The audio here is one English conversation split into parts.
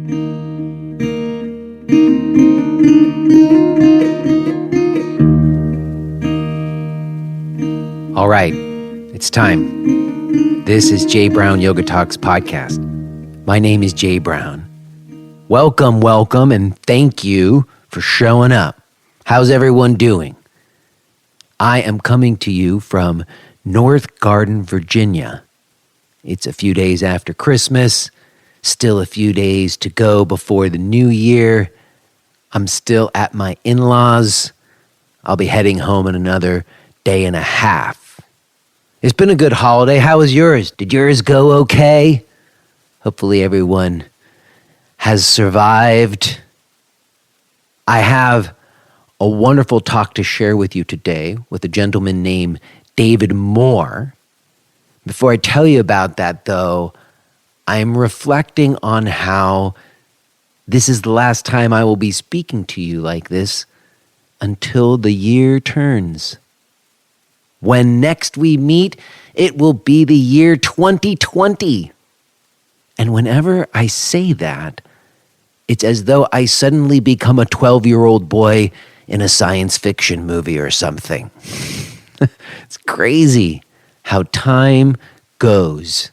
All right, it's time. This is Jay Brown Yoga Talks podcast. My name is Jay Brown. Welcome, and thank you for showing up. How's everyone doing? I am coming to you from North Garden, Virginia. It's a few days after Christmas, still a few days to go before the new year. I'm still at my in-laws. I'll be heading home in another day and a half. It's been a good holiday. How was yours? Did yours go okay? Hopefully everyone has survived. I have a wonderful talk to share with you today with a gentleman named David Moore. Before I tell you about that, though, I'm reflecting on how this is the last time I will be speaking to you like this until the year turns. When next we meet, it will be the year 2020. And whenever I say that, it's as though I suddenly become a 12-year-old boy in a science fiction movie or something. It's crazy how time goes.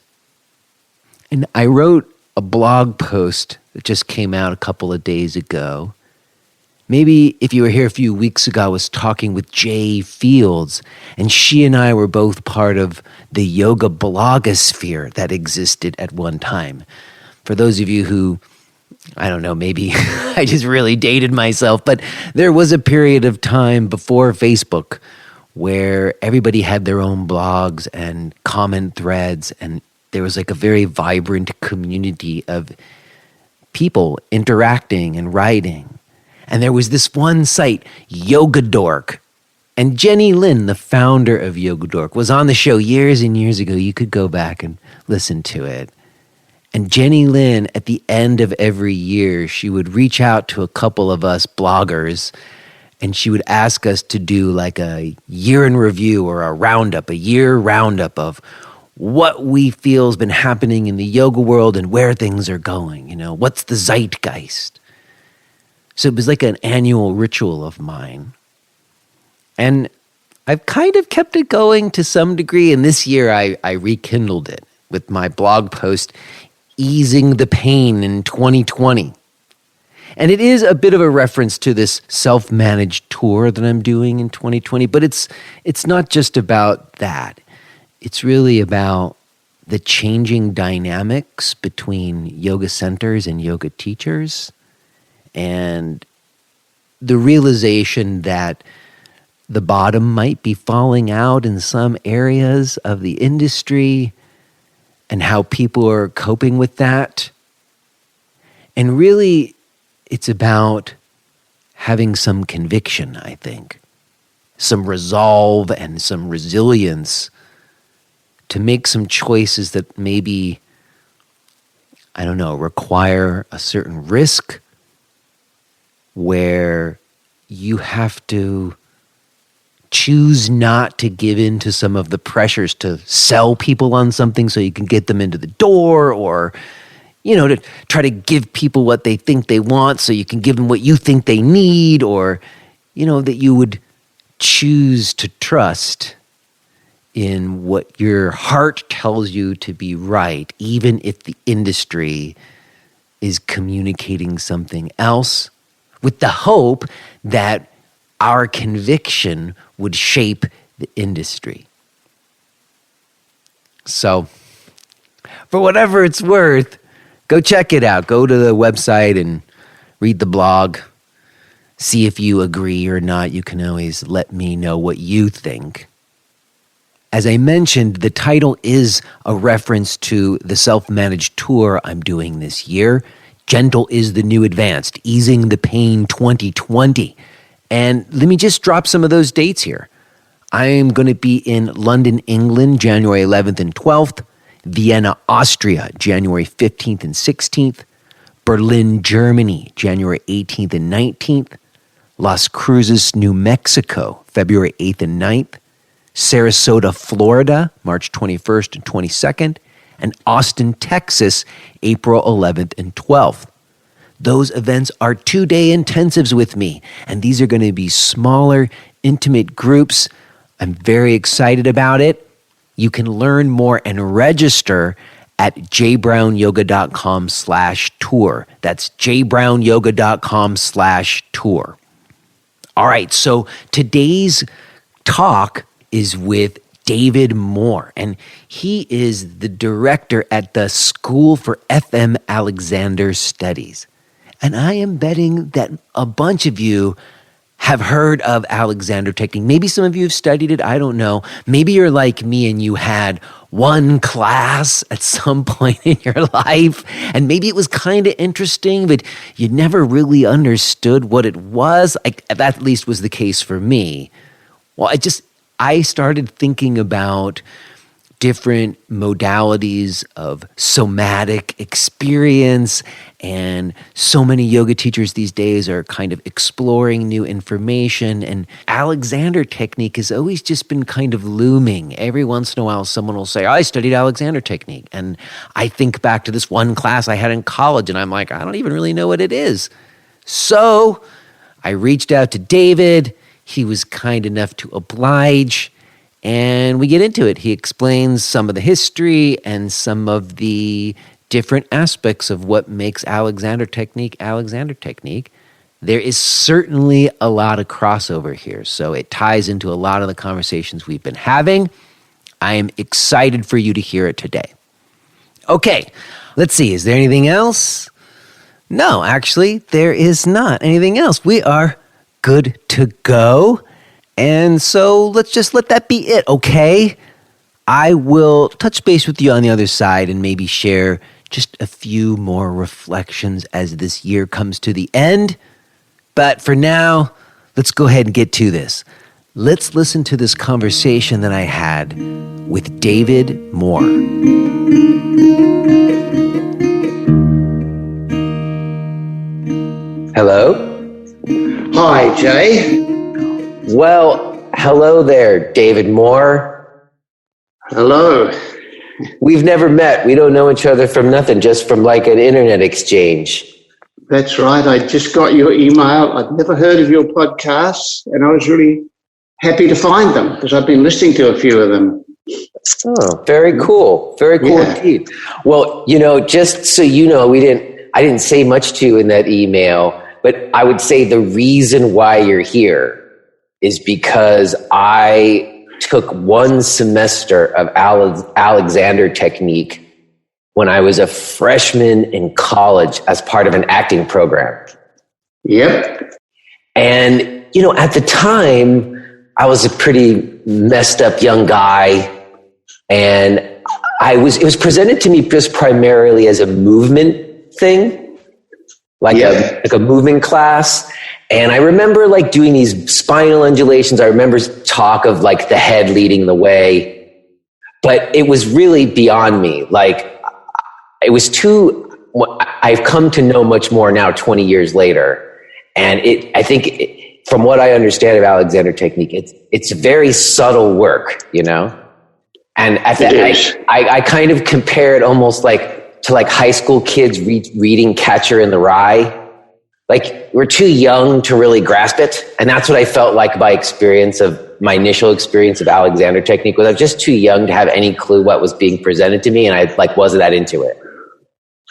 And I wrote a blog post that just came out a couple of days ago. Maybe if you were here a few weeks ago, I was talking with Jay Fields, and she and I were both part of the yoga blogosphere that existed at one time. For those of you who, I don't know, maybe I just really dated myself, but there was a period of time before Facebook where everybody had their own blogs and comment threads, and there was like a very vibrant community of people interacting and writing. And there was this one site, Yoga Dork. And Jenny Lin, the founder of Yoga Dork, was on the show years and years ago. You could go back and listen to it. And Jenny Lin, at the end of every year, she would reach out to a couple of us bloggers, and she would ask us to do like a year in review or a year roundup of what we feel has been happening in the yoga world and where things are going. You know, what's the zeitgeist? So it was like an annual ritual of mine. And I've kind of kept it going to some degree. And this year I rekindled it with my blog post, Easing the Pain in 2020. And it is a bit of a reference to this self-managed tour that I'm doing in 2020. But it's not just about that. It's really about the changing dynamics between yoga centers and yoga teachers. And the realization that the bottom might be falling out in some areas of the industry and how people are coping with that. And really, it's about having some conviction, I think, some resolve and some resilience to make some choices that maybe, I don't know, require a certain risk, where you have to choose not to give in to some of the pressures to sell people on something so you can get them into the door, or, you know, to try to give people what they think they want so you can give them what you think they need, or, you know, that you would choose to trust in what your heart tells you to be right, even if the industry is communicating something else, with the hope that our conviction would shape the industry. So, for whatever it's worth, go check it out. Go to the website and read the blog. See if you agree or not. You can always let me know what you think. As I mentioned, the title is a reference to the self-managed tour I'm doing this year. Gentle is the New Advanced, Easing the Pain 2020. And let me just drop some of those dates here. I am going to be in London, England, January 11th and 12th, Vienna, Austria, January 15th and 16th, Berlin, Germany, January 18th and 19th, Las Cruces, New Mexico, February 8th and 9th, Sarasota, Florida, March 21st and 22nd, and Austin, Texas, April 11th and 12th. those events are 2-day intensives with me. And these are going to be smaller, intimate groups. I'm very excited about it. You can learn more and register at jbrownyoga.com/tour. That's jbrownyoga.com/tour. All right, so today's talk is with David Moore, and he is the director at the School for FM Alexander Studies. And I am betting that a bunch of you have heard of Alexander Technique. Maybe some of you have studied it, I don't know. Maybe you're like me and you had one class at some point in your life, and maybe it was kind of interesting, but you never really understood what it was. That at least was the case for me. Well, I started thinking about different modalities of somatic experience, and so many yoga teachers these days are kind of exploring new information, and Alexander Technique has always just been kind of looming. Every once in a while someone will say, I studied Alexander Technique, and I think back to this one class I had in college, and I'm like, I don't even really know what it is. So I reached out to David. He was kind enough to oblige, and we get into it. He explains some of the history and some of the different aspects of what makes Alexander Technique Alexander Technique. There is certainly a lot of crossover here, so it ties into a lot of the conversations we've been having. I am excited for you to hear it today. Okay, let's see. Is there anything else? No, actually, there is not anything else. We are good to go. And so let's just let that be it, okay? I will touch base with you on the other side and maybe share just a few more reflections as this year comes to the end. But for now, let's go ahead and get to this. Let's listen to this conversation that I had with David Moore. Hello? Hi, Jay. Well, hello there, David Moore. Hello. We've never met. We don't know each other from nothing, just from like an internet exchange. That's right. I just got your email. I'd never heard of your podcasts, and I was really happy to find them because I've been listening to a few of them. Oh, very cool. Very cool indeed. Well, just so you know, I didn't say much to you in that email, but I would say the reason why you're here is because I took one semester of Alexander Technique when I was a freshman in college as part of an acting program. Yep. And, at the time, I was a pretty messed up young guy, and it was presented to me just primarily as a movement thing, like a movement class. And I remember doing these spinal undulations. I remember talk of the head leading the way, but it was really beyond me. It was I've come to know much more now 20 years later. And I think from what I understand of Alexander Technique, it's very subtle work, And I kind of compare it almost to high school kids reading Catcher in the Rye. We're too young to really grasp it. And that's what I felt like my initial experience of Alexander Technique was I was just too young to have any clue what was being presented to me. And I wasn't that into it.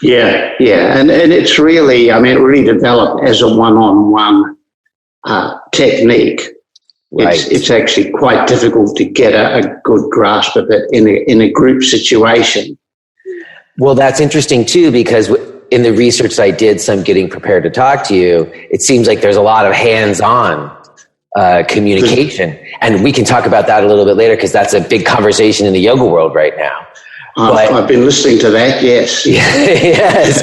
Yeah. And it's really, it really developed as a one-on-one technique. Right. It's actually quite difficult to get a good grasp of it in a group situation. Well, that's interesting too, because in the research I did, so I'm getting prepared to talk to you, it seems like there's a lot of hands-on communication. And we can talk about that a little bit later because that's a big conversation in the yoga world right now. I've been listening to that, yes. Yes.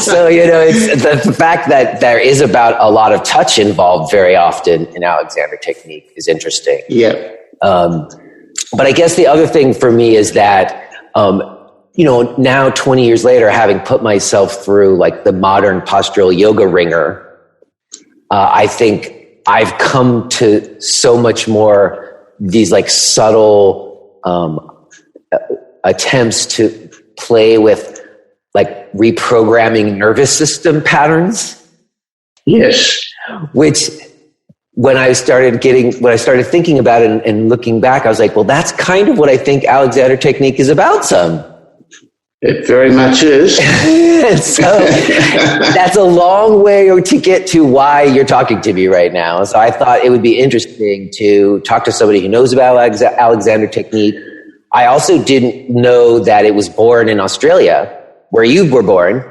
So, it's the fact that there is about a lot of touch involved very often in Alexander Technique is interesting. Yeah. But I guess the other thing for me is that, now 20 years later, having put myself through the modern postural yoga ringer, I think I've come to so much more these subtle attempts to play with like reprogramming nervous system patterns. Yes. Which when I started thinking about it and looking back, I was like, well, that's kind of what I think Alexander Technique is about some. It very much is. So that's a long way to get to why you're talking to me right now. So I thought it would be interesting to talk to somebody who knows about Alexander Technique. I also didn't know that it was born in Australia, where you were born.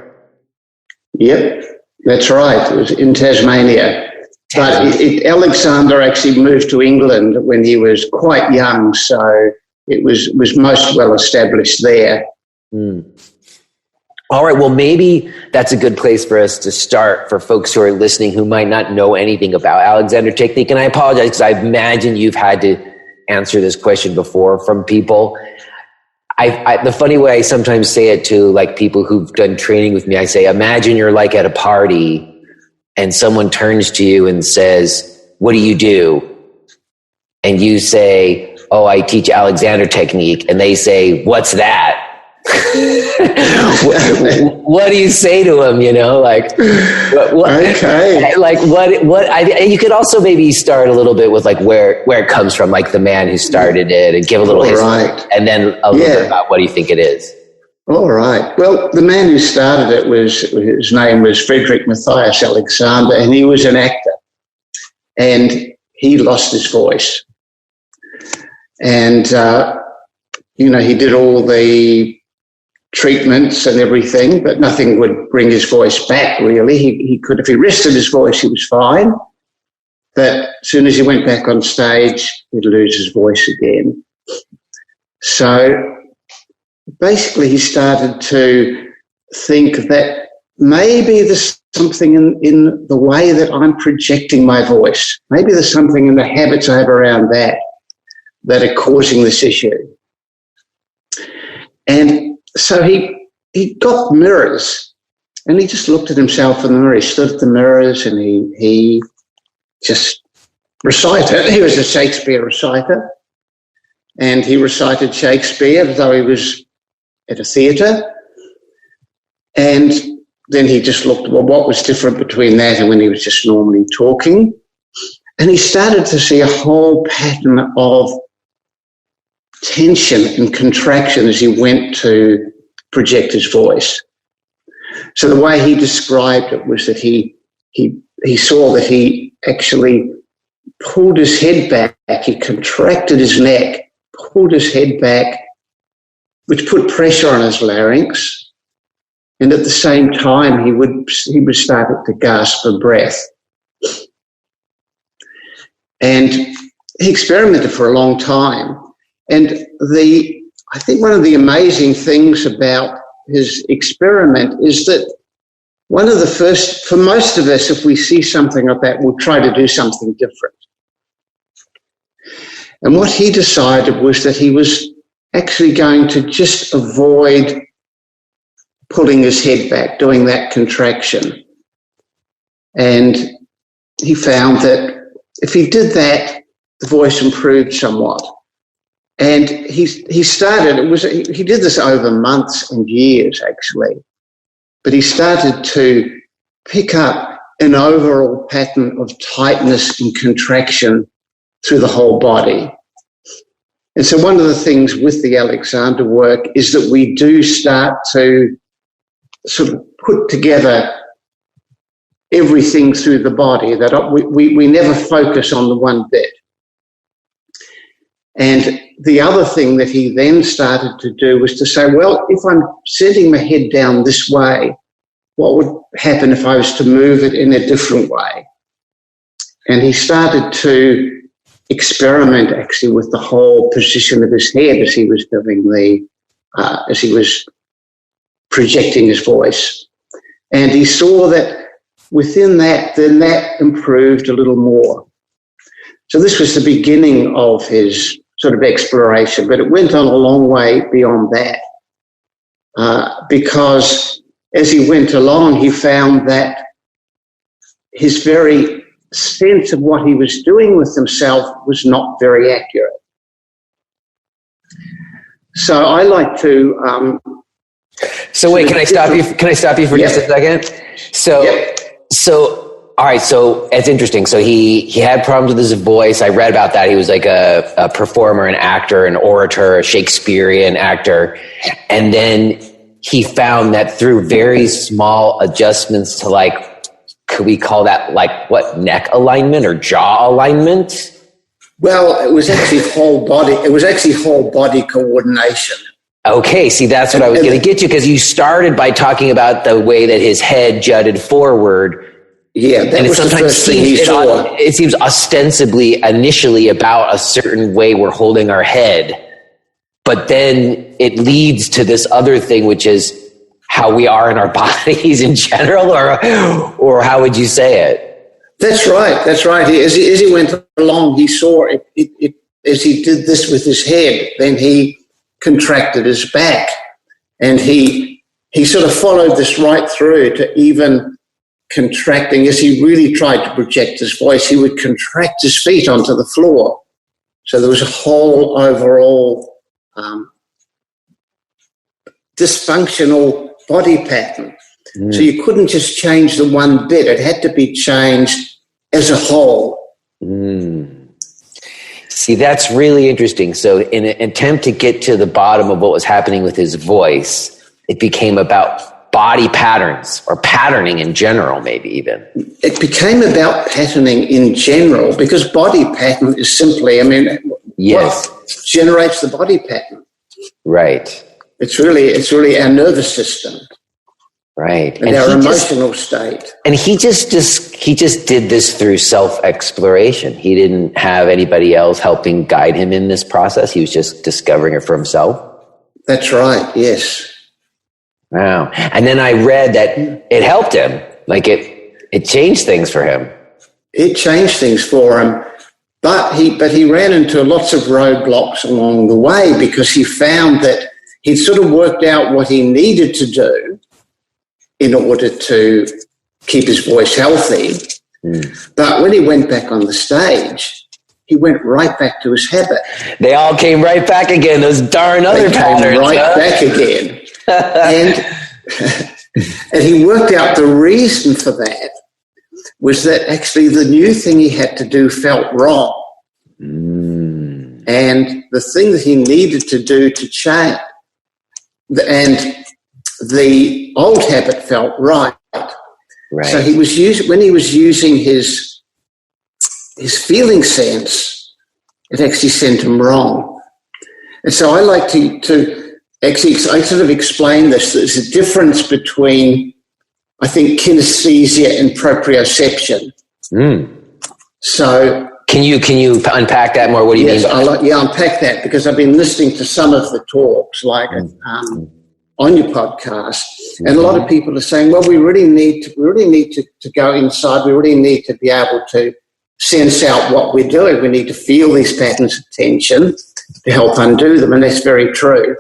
Yep, that's right. It was in Tasmania. But Alexander actually moved to England when he was quite young, so it was most well established there. All right, well, maybe that's a good place for us to start for folks who are listening who might not know anything about Alexander Technique. And I apologize because I imagine you've had to answer this question before from people. The funny way I sometimes say it to like people who've done training with me, I say, imagine you're like at a party and someone turns to you and says, what do you do? And you say, oh, I teach Alexander Technique. And they say, what's that? What do you say to them? You know, like, okay. Like you could also maybe start a little bit with like where it comes from, like the man who started it, and give a little history, right. And then a little bit about what do you think it is. All right. Well, the man who started it his name was Frederick Matthias Alexander, and he was an actor, and he lost his voice, and he did all the treatments and everything, but nothing would bring his voice back, really. He could, if he rested his voice, he was fine. But as soon as he went back on stage, he'd lose his voice again. So basically he started to think that maybe there's something in the way that I'm projecting my voice. Maybe there's something in the habits I have around that are causing this issue. And so he got mirrors, and he just looked at himself in the mirror. He stood at the mirrors and he just recited. He was a Shakespeare reciter, and he recited Shakespeare as though he was at a theatre. And then he just looked, well, what was different between that and when he was just normally talking? And he started to see a whole pattern of tension and contraction as he went to project his voice. So the way he described it was that he saw that he actually pulled his head back, he contracted his neck, pulled his head back, which put pressure on his larynx, and at the same time he was starting to gasp for breath. And he experimented for a long time. And I think one of the amazing things about his experiment is that one of the first, for most of us, if we see something like that, we'll try to do something different. And what he decided was that he was actually going to just avoid pulling his head back, doing that contraction. And he found that if he did that, the voice improved somewhat. And he did this over months and years, actually. But he started to pick up an overall pattern of tightness and contraction through the whole body. And so one of the things with the Alexander work is that we do start to sort of put together everything through the body, that we never focus on the one bit. And the other thing that he then started to do was to say, well, if I'm sending my head down this way, what would happen if I was to move it in a different way? And he started to experiment actually with the whole position of his head as he was doing as he was projecting his voice. And he saw that within that, then that improved a little more. So this was the beginning of his sort of exploration, but it went on a long way beyond that, because as he went along, he found that his very sense of what he was doing with himself was not very accurate. So I like to So wait, can I stop you? Can I stop you for just a second? So, all right. So it's interesting. So he had problems with his voice. I read about that. He was like a performer, an actor, an orator, a Shakespearean actor. And then he found that through very small adjustments to, like, could we call that like what, neck alignment or jaw alignment? Well, it was actually whole body. It was actually whole body coordination. Okay, see, that's what I was going to get to, because you started by talking about the way that his head jutted forward. Yeah, that was the first thing he saw. It seems ostensibly initially about a certain way we're holding our head, but then it leads to this other thing, which is how we are in our bodies in general, or how would you say it? That's right. That's right. As he went along, he saw it as he did this with his head. Then he contracted his back, and he sort of followed this right through to even contracting. As he really tried to project his voice, he would contract his feet onto the floor. So there was a whole overall dysfunctional body pattern. So you couldn't just change the one bit. It had to be changed as a whole. See, that's really interesting. So in an attempt to get to the bottom of what was happening with his voice, it became about body patterns, or patterning in general, maybe even. It became about patterning in general, because body pattern is simply, what generates the body pattern. Right. It's really our nervous system. Right. And our emotional state. And he just did this through self-exploration. He didn't have anybody else helping guide him in this process. He was just discovering it for himself. That's right. Yes. Wow. And then I read that it helped him. Like it changed things for him. It changed things for him. But he ran into lots of roadblocks along the way, because he found that he'd sort of worked out what he needed to do in order to keep his voice healthy. But when he went back on the stage, he went right back to his habit. They all came right back again, those darn other patterns. Back again. And he worked out the reason for that was that actually the new thing he had to do felt wrong. And the thing that he needed to do to change, and the old habit felt right. So he was when he was using his feeling sense, it actually sent him wrong. And so I like to actually, I sort of explain this. There's a difference between, I think, kinesthesia and proprioception. So can you unpack that more? What do you mean by that? Unpack that, because I've been listening to some of the talks, like on your podcast, and a lot of people are saying, well, we really need to go inside. We really need to be able to sense out what we're doing. We need to feel these patterns of tension to help undo them, and that's very true.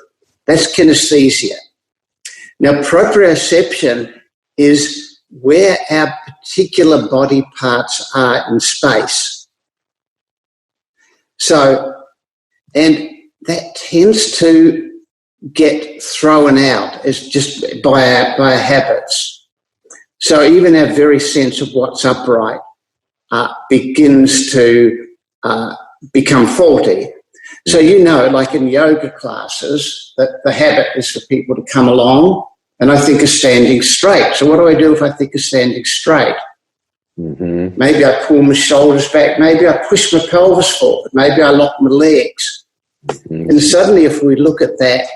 That's kinesthesia. Now, proprioception is where our particular body parts are in space. So, and that tends to get thrown out as just by our habits. So even our very sense of what's upright begins to become faulty. So, like in yoga classes, that the habit is for people to come along and I think of standing straight. So what do I do if I think of standing straight? Maybe I pull my shoulders back. Maybe I push my pelvis forward. Maybe I lock my legs. And suddenly, if we look at that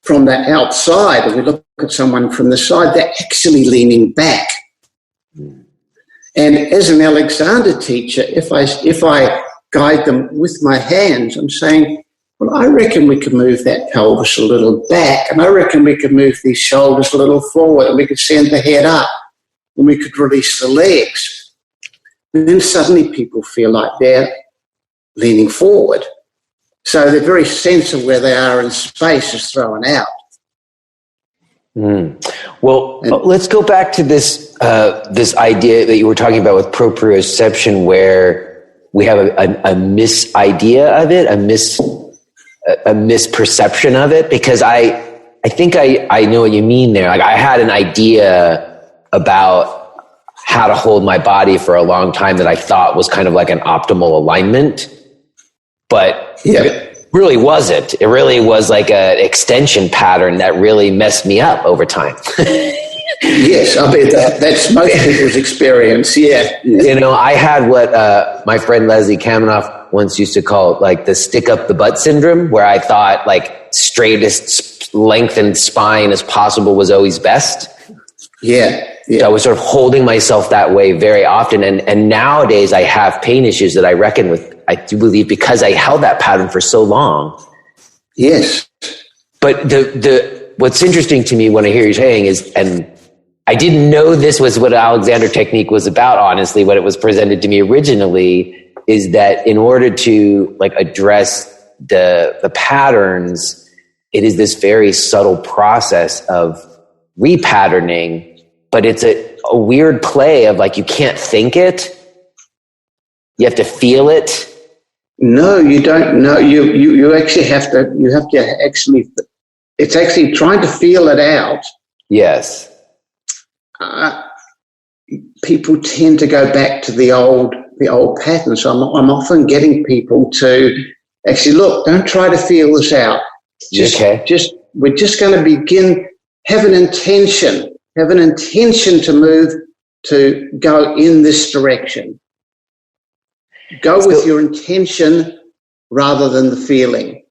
from the outside, and we look at someone from the side, they're actually leaning back. And as an Alexander teacher, if I guide them with my hands, I'm saying, well, I reckon we could move that pelvis a little back, and I reckon we could move these shoulders a little forward, and we could send the head up, and we could release the legs. And then suddenly people feel like they're leaning forward. So the very sense of where they are in space is thrown out. Well, let's go back to this idea that you were talking about with proprioception, where we have a misidea of it, a misperception of it, because I I think I know what you mean there. Like I had an idea about how to hold my body for a long time that I thought was kind of like an optimal alignment, but it really wasn't. It really was like an extension pattern that really messed me up over time. Yes, I mean, that's most people's experience, yeah. You know, I had what my friend Leslie Kaminoff once used to call like the stick up the butt syndrome, where I thought like straightest lengthened spine as possible was always best. Yeah. So I was sort of holding myself that way very often. And nowadays I have pain issues that I reckon with, I do believe, because I held that pattern for so long. Yes. But what's interesting to me when I hear you saying is, and I didn't know this was what Alexander Technique was about, honestly, when it was presented to me originally, is that in order to like address the patterns, it is this very subtle process of repatterning, but it's a weird play of like, you can't think it. You have to feel it. No, you don't know. You actually have to actually, it's actually trying to feel it out. Yes. People tend to go back to the old pattern. So I'm often getting people to actually look. Don't try to feel this out. We're just going to begin. Have an intention to move, to go in this direction. Go with your intention rather than the feeling.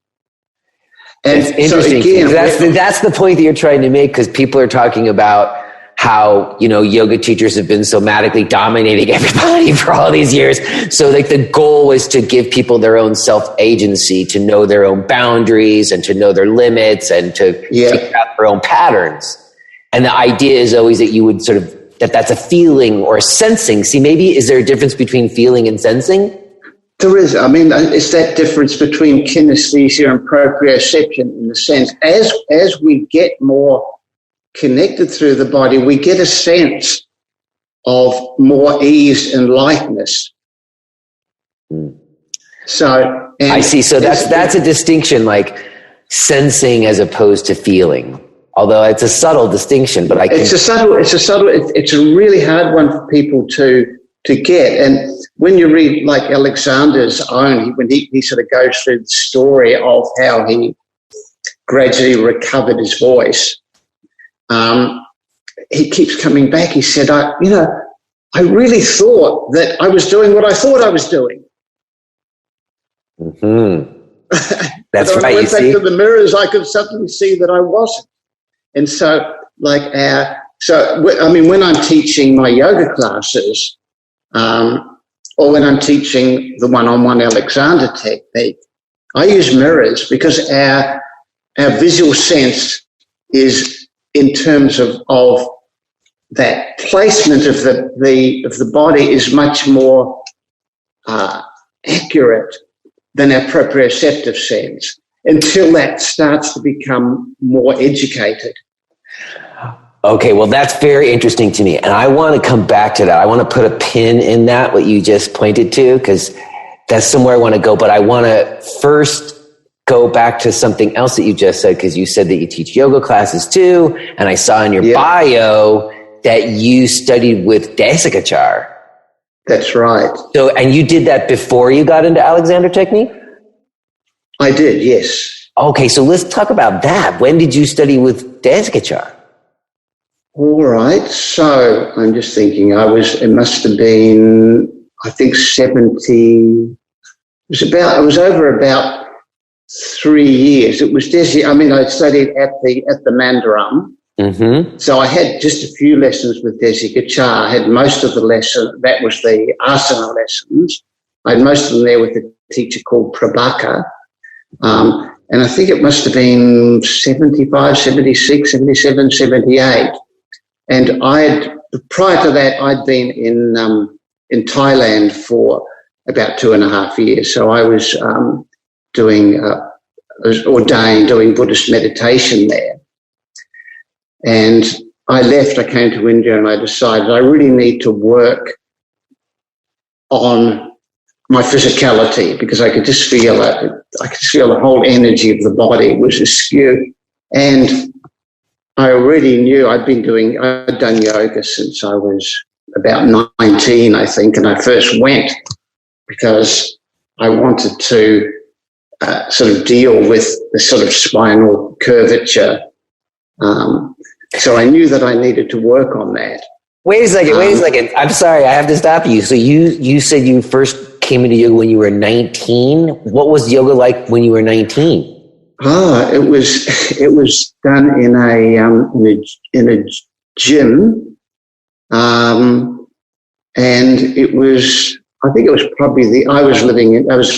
And it's interesting. So again, that's the point that you're trying to make, because people are talking about how, you know, yoga teachers have been somatically dominating everybody for all these years. So like the goal is to give people their own self-agency, to know their own boundaries and to know their limits and to figure out their own patterns. And the idea is always that you would sort of, that's a feeling or sensing. See, maybe is there a difference between feeling and sensing? There is. I mean, it's that difference between kinesthesia and proprioception in the sense, as we get more connected through the body, we get a sense of more ease and lightness. So I see. So that's a distinction, like sensing as opposed to feeling. Although it's a subtle distinction, but it's a really hard one for people to get. And when you read like Alexander's own, when he sort of goes through the story of how he gradually recovered his voice, he keeps coming back. He said, I really thought that I was doing what I thought I was doing. Mm-hmm. That's right. When I went back to the mirrors, I could suddenly see that I wasn't. And so, when I'm teaching my yoga classes, or when I'm teaching the one-on-one Alexander technique, I use mirrors because our visual sense is in terms of that placement of the body is much more accurate than our proprioceptive sense, until that starts to become more educated. Okay, well, that's very interesting to me. And I want to come back to that. I want to put a pin in that, what you just pointed to, because that's somewhere I want to go. But I want to first go back to something else that you just said, because you said that you teach yoga classes too. And I saw in your bio that you studied with Desikachar. That's right. So, and you did that before you got into Alexander Technique? I did, yes. Okay, so let's talk about that. When did you study with Desikachar? All right. So I'm just thinking it must have been, I think 70, it was over about 3 years. It was Desi. I mean, I studied at the Mandaram. Mm-hmm. So I had just a few lessons with Desikachar. I had most of the lesson, that was the asana lessons. I had most of them there with a teacher called Prabhakar. And I think it must have been 75, 76, 77, 78. And prior to that, I'd been in Thailand for about 2.5 years. So I was was ordained doing Buddhist meditation there. And I left, I came to India, and I decided I really need to work on my physicality, because I could just feel it. I could feel the whole energy of the body was askew. And I already knew I'd done yoga since I was about 19, I think, and I first went because I wanted to sort of deal with the sort of spinal curvature. So I knew that I needed to work on that. Wait a second. I'm sorry, I have to stop you. So you said you first came into yoga when you were 19. What was yoga like when you were 19? It was done in a gym, and it was. I think it was probably I was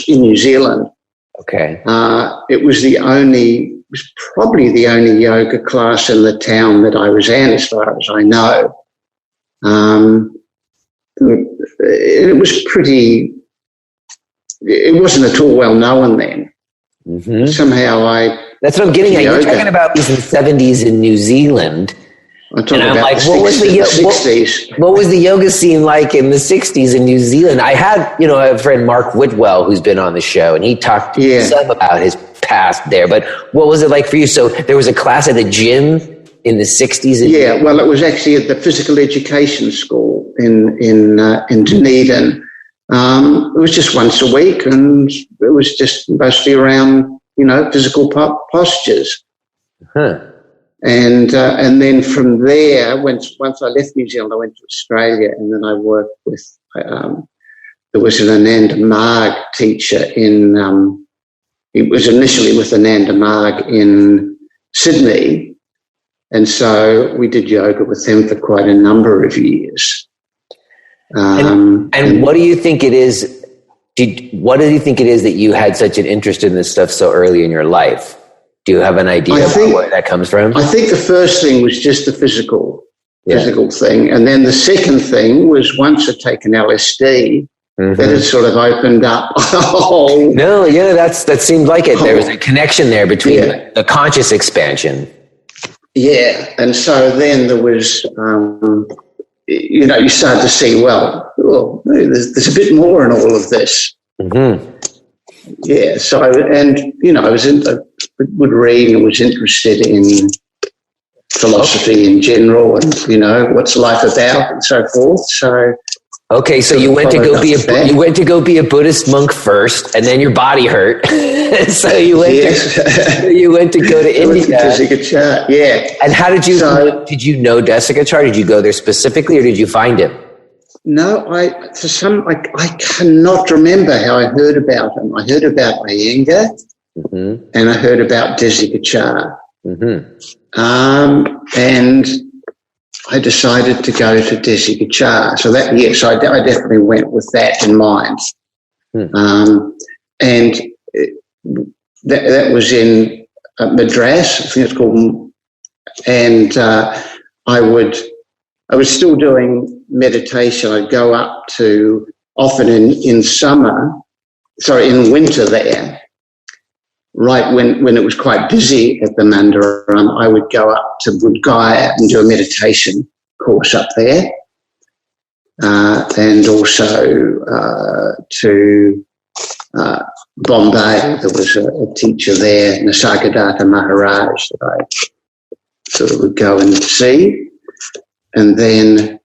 in New Zealand. Okay. It was probably the only yoga class in the town that I was in, as far as I know. It was pretty. It wasn't at all well known then. Mm-hmm. Somehow That's what I'm getting at. You're talking about these in the 70s in New Zealand. I'm talking about the 60s. What was the yoga scene like in the 60s in New Zealand? I had, a friend, Mark Whitwell, who's been on the show, and he talked some about his past there. But what was it like for you? So there was a class at the gym in the 60s? Well, it was actually at the physical education school in Dunedin. It was just once a week, and it was just mostly around, physical postures. Huh. And then from there, once I left New Zealand, I went to Australia, and then I worked with, there was an Ananda Marg teacher it was initially with Ananda Marg in Sydney. And so we did yoga with him for quite a number of years. And what do you think it is? What do you think it is that you had such an interest in this stuff so early in your life? Do you have an idea about where that comes from? I think the first thing was just the physical thing. And then the second thing was once I'd taken LSD, that had sort of opened up. That seemed like it. There was a connection there between the conscious expansion. Yeah. And so then there was, you start to see, there's a bit more in all of this. Mm-hmm. Yeah. So, I would read and was interested in philosophy in general and, what's life about and so forth. So, okay, so you went to go be a Buddhist monk first, and then your body hurt, so you went to go to India. Desikachar, yeah. And how did you know Desikachar? Did you go there specifically, or did you find him? No, I cannot remember how I heard about him. I heard about Iyengar, and I heard about Desikachar, and I decided to go to Desikachar. So I definitely went with that in mind. And that was in Madras, I think it's called. And I was still doing meditation. I'd go up to, often in winter there, right when it was quite busy at the Mandaram, I would go up to Bodh Gaya and do a meditation course up there, and also to Bombay. There was a teacher there, Nisargadatta Maharaj, that I sort of would go and see, and then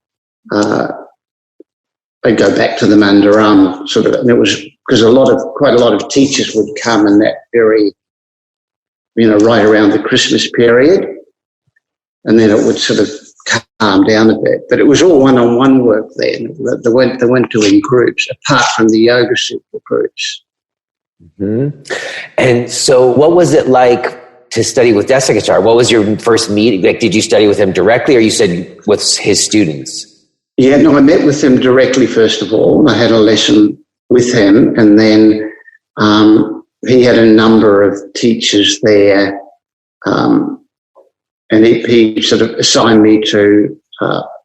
I'd go back to the Mandaram, and it was because quite a lot of teachers would come in that very, right around the Christmas period, and then it would sort of calm down a bit. But it was all one-on-one work then. They weren't doing groups, apart from the Yoga Sutra groups. Mm-hmm. And so what was it like to study with Desikachar? What was your first meeting? Like, did you study with him directly, or you said with his students? Yeah, no, I met with him directly, first of all. I had a lesson with him, and then he had a number of teachers there, and he sort of assigned me to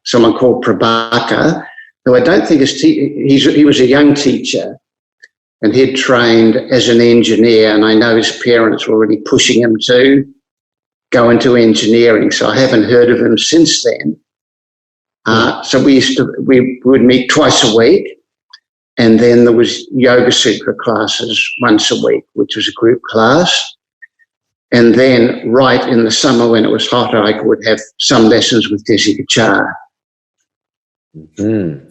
someone called Prabhakar, who I don't think he was a young teacher, and he'd trained as an engineer, and I know his parents were already pushing him to go into engineering, so I haven't heard of him since then. So we would meet twice a week, and then there was Yoga Sutra classes once a week, which was a group class. And then right in the summer when it was hotter, I would have some lessons with Desi Kachar. Mm-hmm.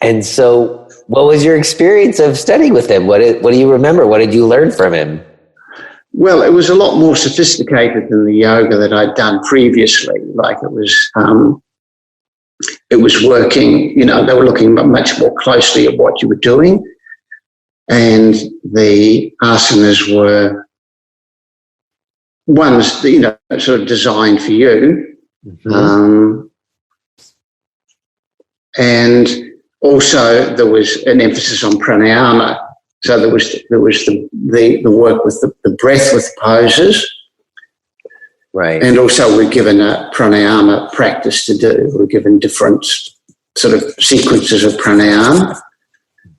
And so what was your experience of studying with him? What do you remember? What did you learn from him? Well, it was a lot more sophisticated than the yoga that I'd done previously. Like it was working, they were looking much more closely at what you were doing. And the asanas were ones, sort of designed for you. Mm-hmm. And also there was an emphasis on pranayama. So there was the work with the breath with poses. Right. And also we're given a pranayama practice to do. We're given different sort of sequences of pranayama.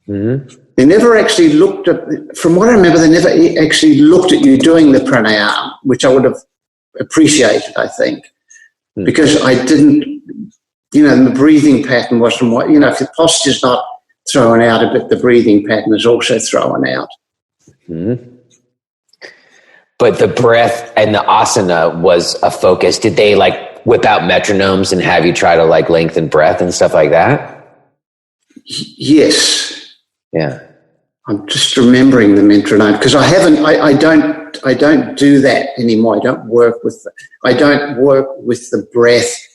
Mm-hmm. They never actually looked at, from what I remember, they never actually looked at you doing the pranayama, which I would have appreciated, I think, because I didn't, the breathing pattern wasn't what, if the posture's not thrown out a bit, the breathing pattern is also thrown out. Mm-hmm. But the breath and the asana was a focus. Did they whip out metronomes and have you try to lengthen breath and stuff like that? Yes. Yeah. I'm just remembering the metronome because I don't do that anymore. I don't work with the breath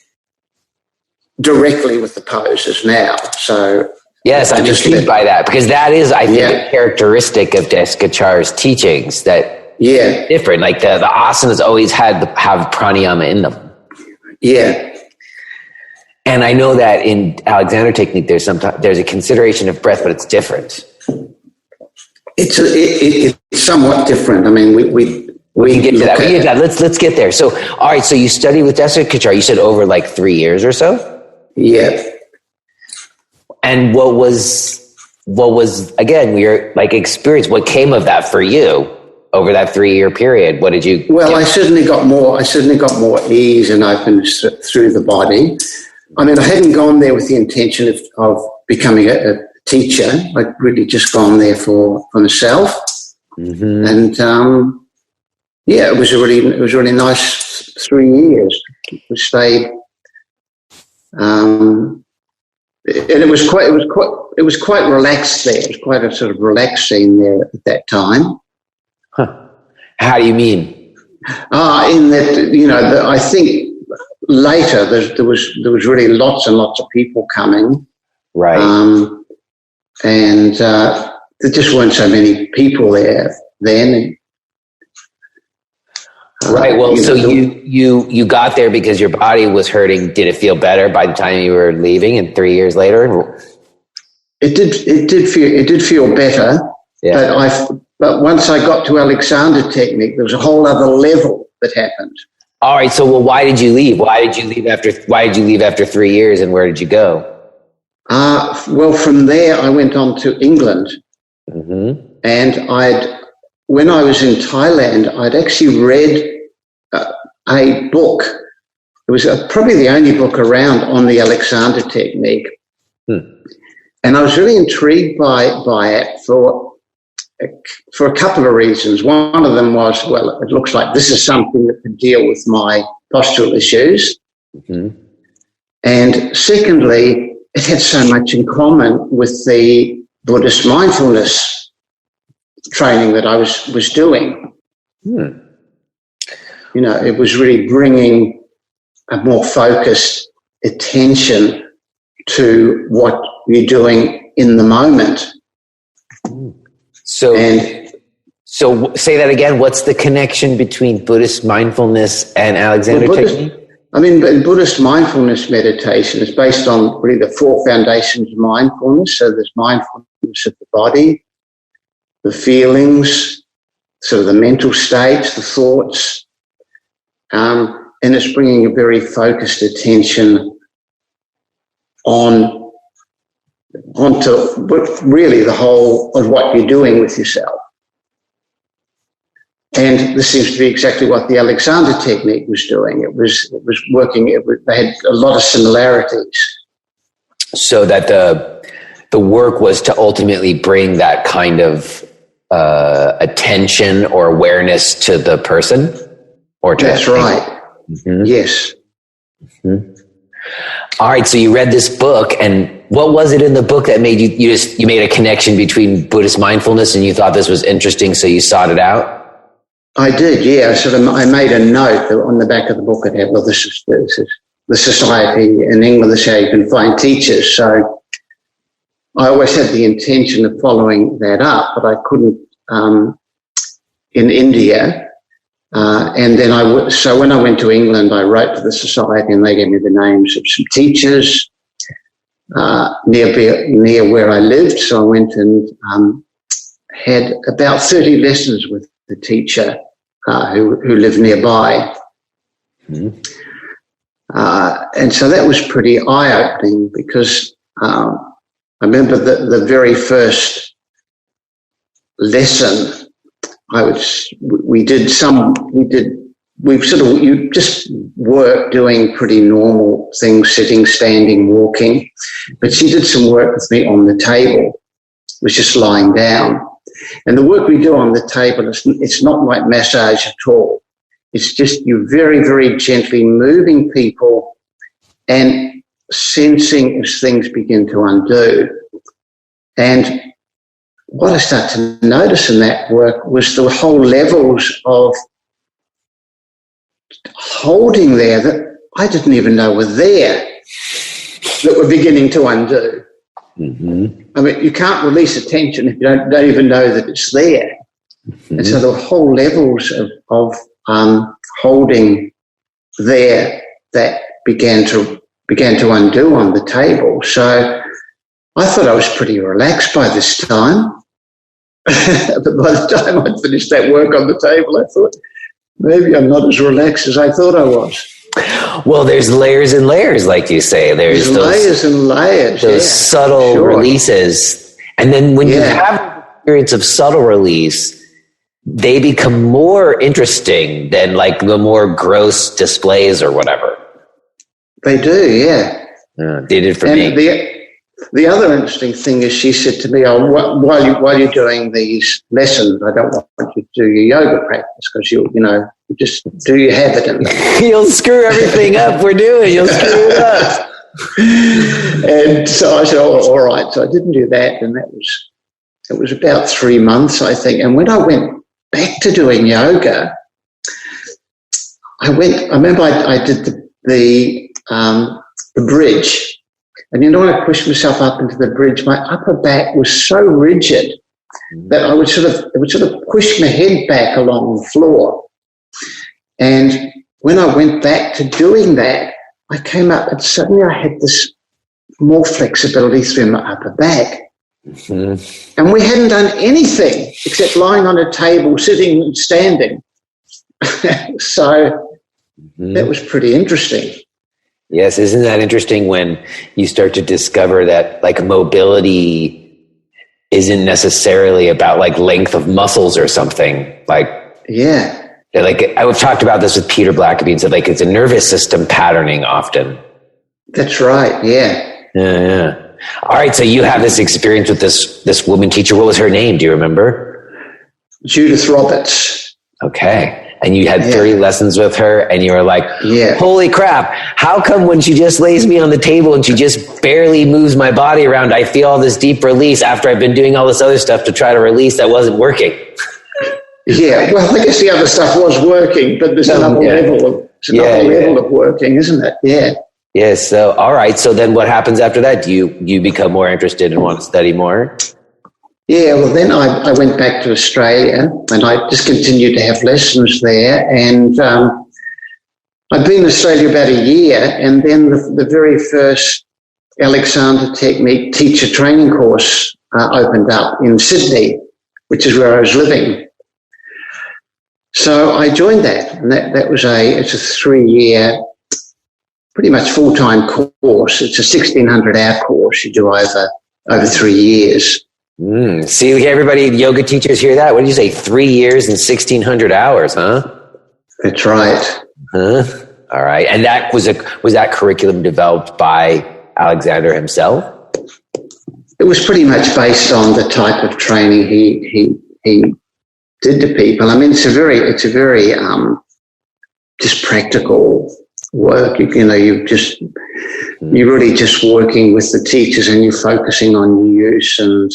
directly with the poses now. So yes, I'm intrigued by that because that is, I think, a characteristic of Desi Kachar's teachings that different. Like the asanas always have pranayama in them. Yeah. And I know that in Alexander technique, there's a consideration of breath, but it's different. It's somewhat different. I mean, we can get to that. Let's get there. So, all right. So you studied with Desi Kachar. You said over 3 years or so. Yeah. And what was again your experience? What came of that for you over that 3-year period? What did you? Well, I certainly got more ease and openness through the body. I mean, I hadn't gone there with the intention of becoming a teacher. I'd really just gone there for myself. Mm-hmm. And it was a really nice 3 years. We stayed, and it was quite relaxed there. It was quite a sort of relaxed scene there at that time. Huh. How do you mean? In that, I think later there was really lots and lots of people coming, right? And there just weren't so many people there then. Right. Well, so you got there because your body was hurting. Did it feel better by the time you were leaving? And 3 years later, it did feel better. Yeah. But once I got to Alexander technique, there was a whole other level that happened. All right. So, why did you leave? Why did you leave after 3 years, and where did you go? Well, from there I went on to England, mm-hmm. And when I was in Thailand, I'd actually read a book. It was probably the only book around on the Alexander technique, and I was really intrigued by it for a couple of reasons. One of them was, well, it looks like this is something that could deal with my postural issues. Mm-hmm. And secondly, it had so much in common with the Buddhist mindfulness training that I was doing. It was really bringing a more focused attention to what you're doing in the moment. So say that again. What's the connection between Buddhist mindfulness and Alexander technique? I mean, Buddhist mindfulness meditation is based on really the 4 foundations of mindfulness. So there's mindfulness of the body, the feelings, sort of the mental states, the thoughts, and it's bringing a very focused attention onto really the whole of what you're doing with yourself. And this seems to be exactly what the Alexander technique was doing. It was working. They had a lot of similarities. So that the work was to ultimately bring that kind of attention or awareness to the person. or to That's right. Mm-hmm. Yes. Mm-hmm. All right. So you read this book, and what was it in the book that made you made a connection between Buddhist mindfulness and you thought this was interesting, so you sought it out? I did, yeah. I made a note on the back of the book. It had, well, this is the society in England. This is how you can find teachers. So I always had the intention of following that up, but I couldn't in India. And then so when I went to England, I wrote to the society and they gave me the names of some teachers near where I lived. So I went and had about 30 lessons with the teacher who lived nearby. Mm-hmm. And so that was pretty eye-opening because I remember the very first lesson you just work doing pretty normal things, sitting, standing, walking. But she did some work with me on the table, was just lying down. And the work we do on the table, it's not like massage at all. It's just you very, very gently moving people and sensing as things begin to undo. And what I started to notice in that work was the whole levels of holding there that I didn't even know were there, that were beginning to undo. Mm-hmm. I mean, you can't release attention if you don't even know that it's there. Mm-hmm. And so the whole levels of holding there that began to undo on the table. So I thought I was pretty relaxed by this time. But by the time I'd finished that work on the table, I thought, maybe I'm not as relaxed as I thought I was. Well, there's layers and layers, like you say. There's layers and layers. Those subtle releases. And then when you have an experience of subtle release, they become more interesting than like the more gross displays or whatever. They do, yeah. They did for me. The other interesting thing is she said to me, while you're doing these lessons, I don't want you to do your yoga practice because you just do your habit in there. You'll screw everything up we're doing. You'll screw it up. And so I said, all right. So I didn't do that. And it was about 3 months, I think. And when I went back to doing yoga, I remember I did the bridge. And when I pushed myself up into the bridge, my upper back was so rigid that it would sort of push my head back along the floor. And when I went back to doing that, I came up and suddenly I had this more flexibility through my upper back. Mm-hmm. And we hadn't done anything except lying on a table, sitting and standing. So that was pretty interesting. Yes, isn't that interesting when you start to discover that like mobility isn't necessarily about like length of muscles or something? Like, yeah. Like I've talked about this with Peter Blackaby and said like it's a nervous system patterning often. That's right. Yeah. Yeah. All right. So you have this experience with this woman teacher. What was her name? Do you remember? Judith Roberts. Okay. And you had 30 lessons with her and you were like, holy crap, how come when she just lays me on the table and she just barely moves my body around, I feel all this deep release after I've been doing all this other stuff to try to release that wasn't working? Yeah, well, I guess the other stuff was working, but there's another level of working, isn't it? Yeah. Yeah, so, all right. So then what happens after that? Do you become more interested and want to study more? Yeah, well, then I went back to Australia and I just continued to have lessons there. And I'd been in Australia about a year, and then the very first Alexander Technique teacher training course opened up in Sydney, which is where I was living. So I joined that, and that was it's a 3-year, pretty much full-time course. It's a 1,600-hour course you do over 3 years. See, everybody, yoga teachers hear that? What did you say? 3 years and 1,600 hours, huh? That's right. Huh? All right. And that was that curriculum developed by Alexander himself? It was pretty much based on the type of training he did to people. I mean, it's a very just practical work. You're really just working with the teachers and you're focusing on use, and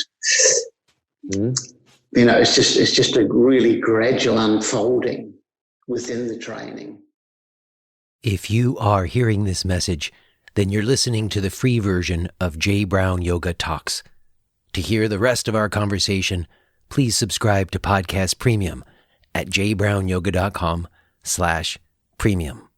it's just a really gradual unfolding within the training. If you are hearing this message, then you're listening to the free version of Jay Brown Yoga Talks. To hear the rest of our conversation, please subscribe to Podcast Premium at jbrownyoga.com/premium.